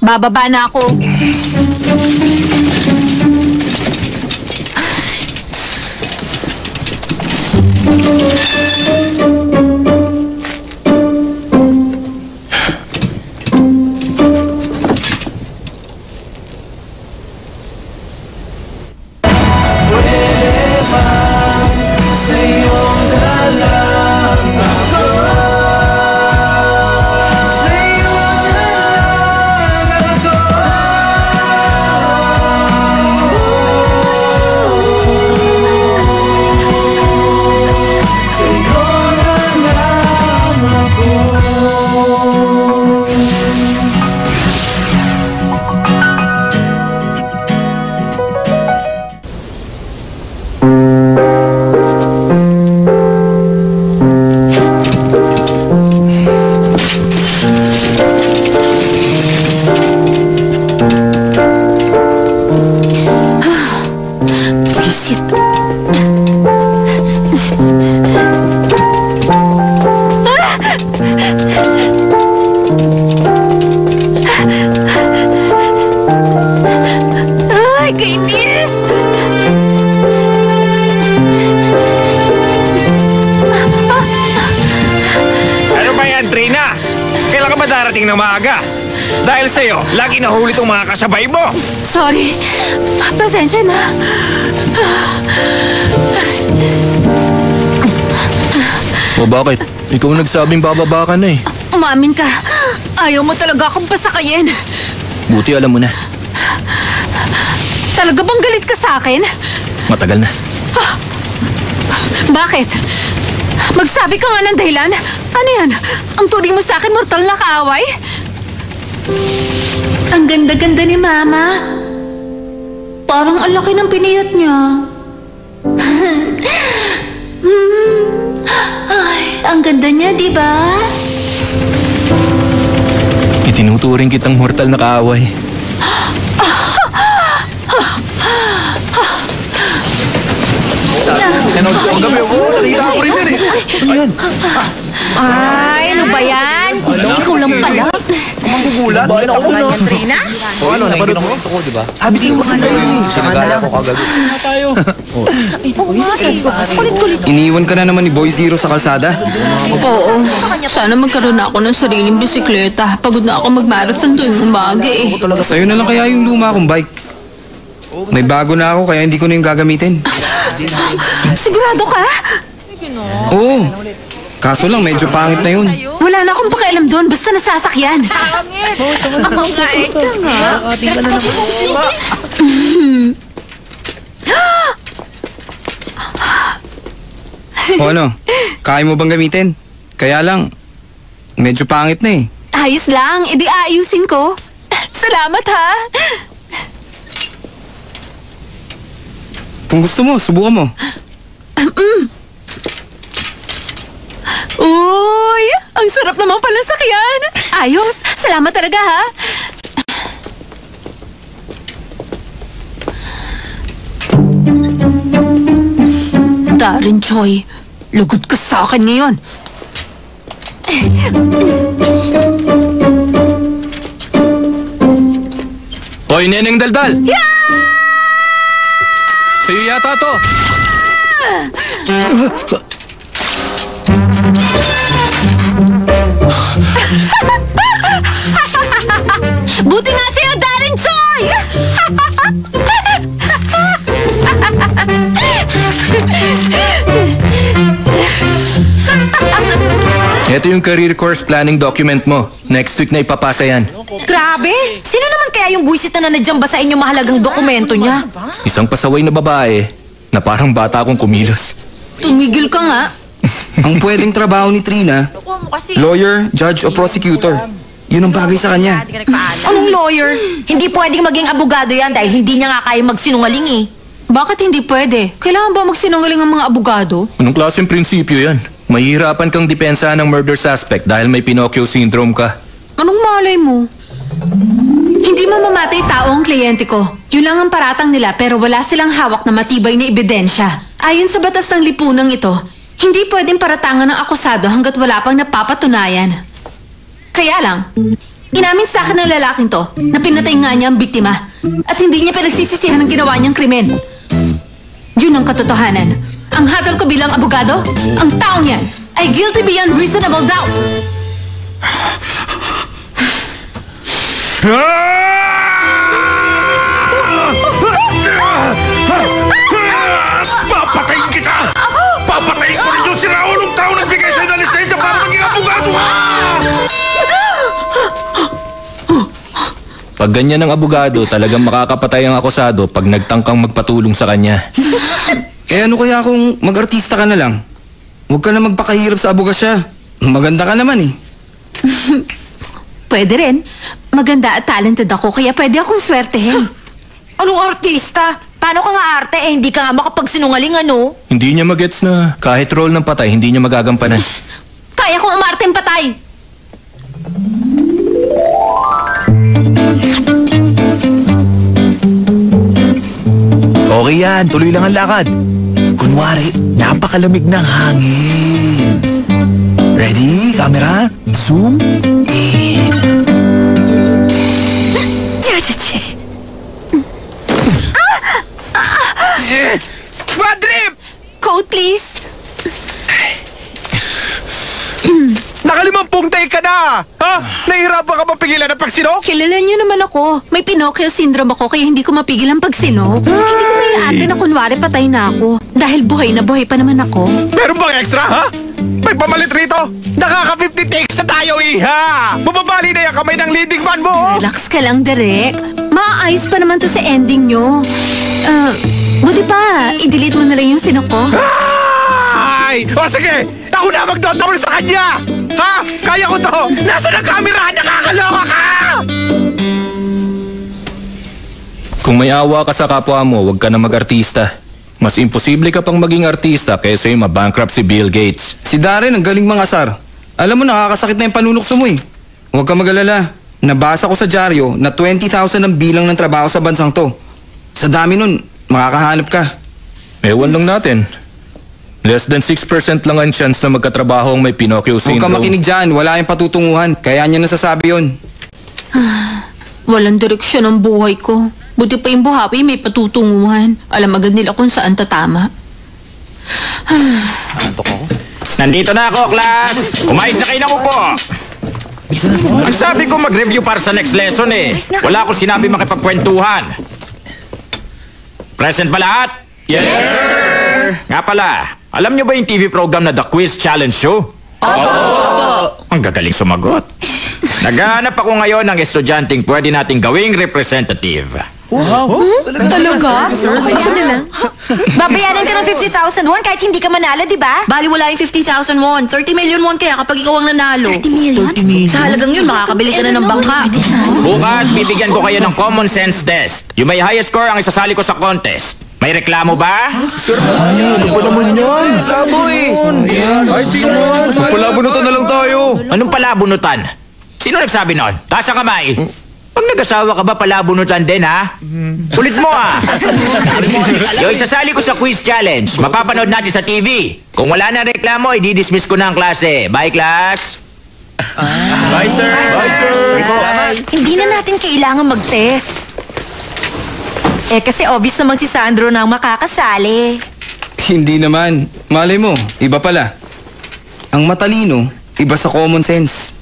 Bababa na ako. Na maaga. Dahil sa'yo, lagi nahuli itong mga kasabay mo. Sorry. Pasensya na. O bakit? Ikaw nagsabing bababa ka na eh. Umamin ka. Ayaw mo talaga akong pasakayin. Buti alam mo na. Talaga bang galit ka sa akin? Matagal na. Bakit? Magsabi ka nga ng dahilan. Ano yan? Ang turing mo sa akin, mortal na kaaway? Ang ganda-ganda ni Mama. Parang ang laki ng piniyot niya. Ay, ang ganda niya, di ba? Itinuturing kitang mortal na kaaway. Nanood ko ang gabi. Nakita ko rin yan eh. Ano yan? Ay, ano ba yan? Ikaw lang pala. Magugulat. Bakit ako na? Trina? O ano, napanood mo? Ako, di ba? Sabi sa'yo kasi na yun eh. Sinagaya ko kagabi. Tayo. Kulit-kulit. Iniwan ka na naman ni Boy Zero sa kalsada. Oo. Sana magkaroon na ako ng sariling bisikleta. Pagod na ako mag-marathon tuwing umaga eh. Sa'yo na lang kaya yung luma kong bike. May bago na ako kaya hindi ko na yung gagamitin. Sigurado ka? Oo. Kaso lang medyo pangit na yun. Wala na akong pakialam doon. Basta nasasakyan. Ating ka na naman. O ano? Kaya mo bang gamitin? Kaya lang, medyo pangit na eh. Ayos lang. Edi aayusin ko. Salamat ha. Kung gusto mo, subukan mo. Uy! Ang sarap naman pala sakyan. Ayos. Salamat talaga ha. Darren Choi, lugod ka sa akin ngayon. Hoy, Neneng Daldal! Sa'yo yata to. Buti nga sa'yo, Darren Choi! Ito yung career course planning document mo. Next week na ipapasa yan. Grabe! Sino naman kaya yung buwisit na nandiyan ba sa inyong mahalagang dokumento niya? Isang pasaway na babae na parang bata akong kumilos. Tumigil ka nga. Ang pwedeng trabaho ni Trina, lawyer, judge o prosecutor. Yun ang bagay sa kanya. Anong lawyer? Hindi pwedeng maging abogado yan dahil hindi niya nga kaya magsinungaling eh. Bakit hindi pwede? Kailangan ba magsinungaling ang mga abogado? Anong klaseng prinsipyo yan? Mahihirapan kang depensahan ng murder suspect dahil may Pinocchio syndrome ka. Anong malay mo? Hindi mo mamatay tao ang kliyente ko. Yun lang ang paratang nila pero wala silang hawak na matibay na ebidensya. Ayon sa batas ng lipunang ito, hindi pwedeng paratangan ng akusado hanggat wala pang napapatunayan. Kaya lang, Inamin sa akin ng lalaking to na pinatay nga niya ang biktima at hindi niya pinagsisisihan ng ginawa niyang krimen. Yun ang katotohanan. Ang hatol ko bilang abogado, ang taong yan ay guilty beyond reasonable doubt. Papatayin kita! Papatayin ko rin yung siraulong tao na bigay sa'yo ng lisensya para maging abogado ha! Pag ganyan ang abogado, talagang makakapatay ang akusado pag nagtangkang magpatulong sa kanya. Ano kaya kung mag-artista ka na lang? Huwag ka na magpakahirap sa abogasya. Maganda ka naman eh. Pwede rin. Maganda at talented ako kaya pwede akong swertehin. Anong artista? Paano ka nga arte hindi ka nga makapagsinungaling ano? Hindi niya magets na kahit role ng patay, hindi niya magagampanan. Kaya kong umarteng patay. Okay yan, tuloy lang ang lakad. Kunwari, napakalamig ng hangin. Ready? Camera? Zoom? In. Bad trip! Code please. Nakalimampung take ka na! Ha? Nahihirapan ka ba pigilan ang pagsinok? Kilala niyo naman ako. May Pinocchio syndrome ako kaya hindi ko mapigil ang pagsinok. Hindi ko maiarte na kunwari patay na ako. Dahil buhay na buhay pa naman ako. Meron bang extra, ha? May pamalit rito! Nakaka-50 takes na tayo, iha! Bumabali na yung kamay ng leading man mo! oh. Relax ka lang, Derek. Maayos pa naman to sa ending nyo. Buti pa, i-delete mo na lang yung sinok ko. Ay! O sige! Ako na magdodouble sa kanya! Ha? Kaya ko to! Nasaan ang camera? Nakakaloka ka! Kung may awa ka sa kapwa mo, huwag ka na mag-artista. Mas imposible ka pang maging artista kaysa yung mabankrupt si Bill Gates. Si Darren ang galing mangasar. Alam mo, nakakasakit na yung panunukso mo eh. Huwag ka mag-alala. Nabasa ko sa dyaryo na 20,000 ang bilang ng trabaho sa bansang to. Sa dami nun, makakahanap ka. Ewan lang natin. Less than 6% lang ang chance na magkatrabaho ang may Pinocchio Huwag ka syndrome. makinig dyan, wala yung patutunguhan. Kaya niya nasasabi yun. Walang direksyon ang buhay ko. Buti pa yung buhawi may patutunguhan. Alam agad nila kung saan tatama. Nandito na ako, class! Umayos na kayo ng upo! Ang sabi ko mag-review para sa next lesson eh. Wala akong sinabi makipagkwentuhan. Present ba lahat? Yes, sir! Nga pala, alam niyo ba yung TV program na The Quiz Challenge Show? Opo! Ang gagaling sumagot. Naghahanap ako ngayon ng estudyanteng pwede nating gawing representative. Talaga? Ako na lang. Babayaran ka ng 50,000 won kahit hindi ka manalo, di ba? Bali wala yung 50,000 won. 30 million won kaya kapag ikaw ang nanalo. 30 million? Sa halagang yun, makakabili ka na ng bangka. Bukas, bibigyan ko kayo ng common sense test. Yung may highest score ang isasali ko sa contest. May reklamo ba? Palabunutan na lang tayo! Anong palabunutan? Sino nagsabi nun? Taas ang kamay. Pag nag-asawa ka ba, palabunutan din, ha? Kulit mo, ha? Yung isasali ko sa quiz challenge, mapapanood natin sa TV. Kung wala na reklamo, i-dismiss ko na ang klase. Bye, class! Bye, sir! Bye, sir! Hindi na natin kailangan mag-test. Kasi obvious naman si Sandro na ang makakasali. Hindi naman. Malay mo, iba pala. Ang matalino, iba sa common sense.